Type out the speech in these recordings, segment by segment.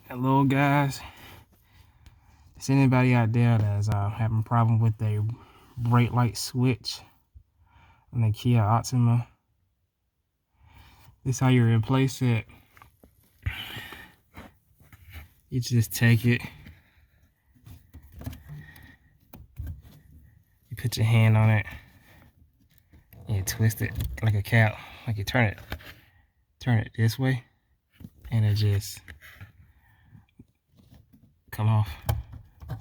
Hello guys, is anybody out there that's having a problem with a brake light switch on the Kia Optima? This is how you replace it. You just take it, you put your hand on it, and you twist it like a cap, like you turn it this way, and it just come off.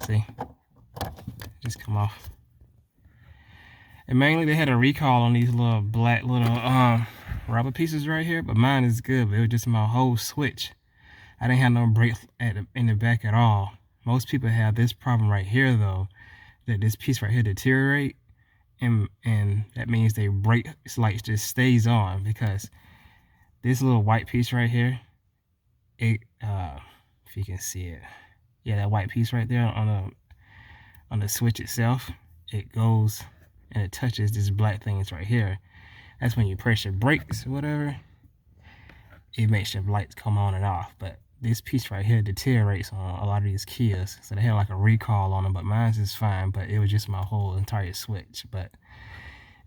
See, just come off. And mainly they had a recall on these little black rubber pieces right here, but mine is good. But it was just my whole switch. I didn't have no brake in the back at all. Most people have this problem right here though, that this piece right here deteriorate, and that means their brake light just stays on, because this little white piece right here, it if you can see it, yeah, that white piece right there on the switch itself, it goes and it touches this black thing that's right here. That's when you press your brakes or whatever, it makes your lights come on and off. But this piece right here deteriorates on a lot of these Kias, so they had like a recall on them, but mine's is fine. But it was just my whole entire switch.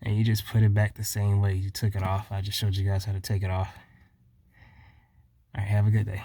And you just put it back the same way you took it off. I just showed you guys how to take it off. All right, have a good day.